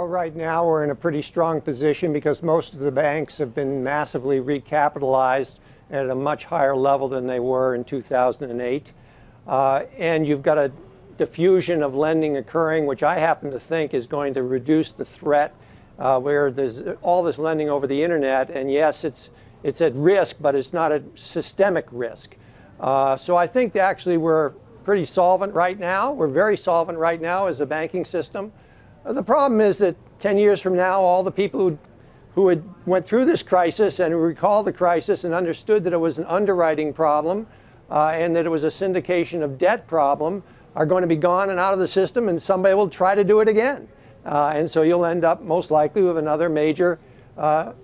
Well, right now we're in a pretty strong position because most of the banks have been massively recapitalized at a much higher level than they were in 2008. And you've got a diffusion of lending occurring, which I happen to think is going to reduce the threat where there's all this lending over the internet. And yes, it's at risk, but it's not a systemic risk. So I think that actually we're pretty solvent right now. We're very solvent right now as a banking system. The problem is that 10 years from now, all the people who had went through this crisis and recall the crisis and understood that it was an underwriting problem and that it was a syndication of debt problem are going to be gone and out of the system, and somebody will try to do it again. And so you'll end up most likely with another major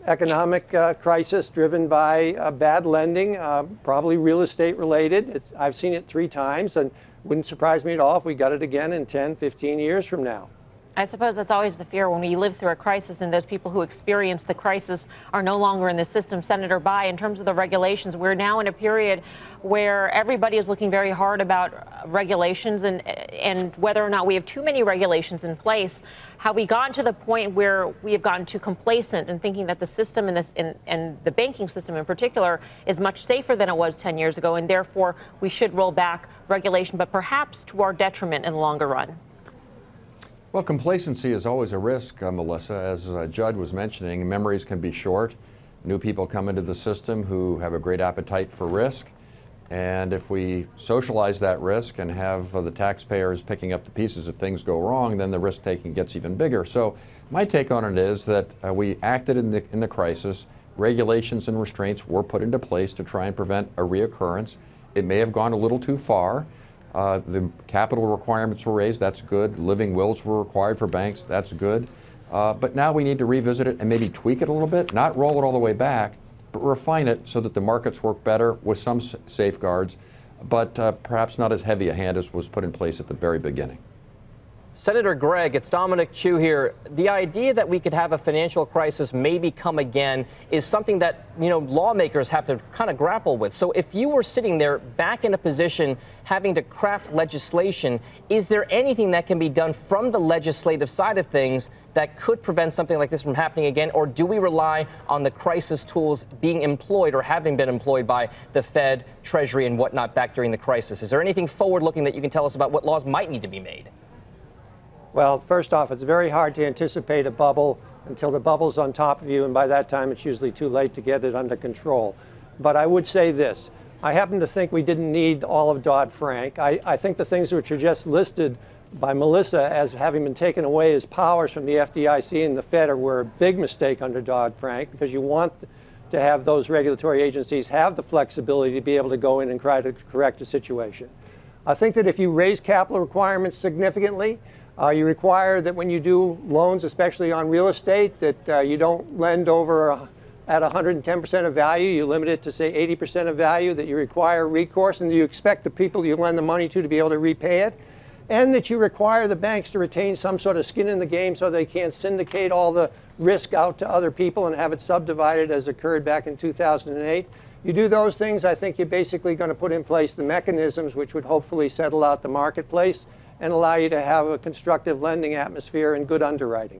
economic crisis driven by bad lending, probably real estate related. I've seen it 3 times, and wouldn't surprise me at all if we got it again in 10, 15 years from now. I suppose that's always the fear when we live through a crisis and those people who experience the crisis are no longer in the system. Senator Bayh, in terms of the regulations, we're now in a period where everybody is looking very hard about regulations and whether or not we have too many regulations in place. Have we gotten to the point where we have gotten too complacent in thinking that the system and the banking system in particular is much safer than it was 10 years ago, and therefore we should roll back regulation, but perhaps to our detriment in the longer run? Well, complacency is always a risk, Melissa. As Judd was mentioning, memories can be short. New people come into the system who have a great appetite for risk. And if we socialize that risk and have the taxpayers picking up the pieces if things go wrong, then the risk taking gets even bigger. So my take on it is that we acted in the crisis. Regulations and restraints were put into place to try and prevent a reoccurrence. It may have gone a little too far. The capital requirements were raised, that's good. Living wills were required for banks, that's good. But now we need to revisit it and maybe tweak it a little bit, not roll it all the way back, but refine it so that the markets work better with some safeguards, but perhaps not as heavy a hand as was put in place at the very beginning. Senator Gregg, it's Dominic Chu here. The idea that we could have a financial crisis maybe come again is something that, lawmakers have to kind of grapple with. So if you were sitting there back in a position having to craft legislation, is there anything that can be done from the legislative side of things that could prevent something like this from happening again? Or do we rely on the crisis tools being employed or having been employed by the Fed, Treasury, and whatnot back during the crisis? Is there anything forward-looking that you can tell us about what laws might need to be made? Well, first off, it's very hard to anticipate a bubble until the bubble's on top of you, and by that time it's usually too late to get it under control. But I would say this. I happen to think we didn't need all of Dodd-Frank. I think the things which are just listed by Melissa as having been taken away as powers from the FDIC and the Fed were a big mistake under Dodd-Frank, because you want to have those regulatory agencies have the flexibility to be able to go in and try to correct a situation. I think that if you raise capital requirements significantly, you require that when you do loans, especially on real estate, that you don't lend over at 110% of value. You limit it to, say, 80% of value, that you require recourse, and you expect the people you lend the money to be able to repay it, and that you require the banks to retain some sort of skin in the game so they can't syndicate all the risk out to other people and have it subdivided as occurred back in 2008. You do those things, I think you're basically going to put in place the mechanisms which would hopefully settle out the marketplace and allow you to have a constructive lending atmosphere and good underwriting.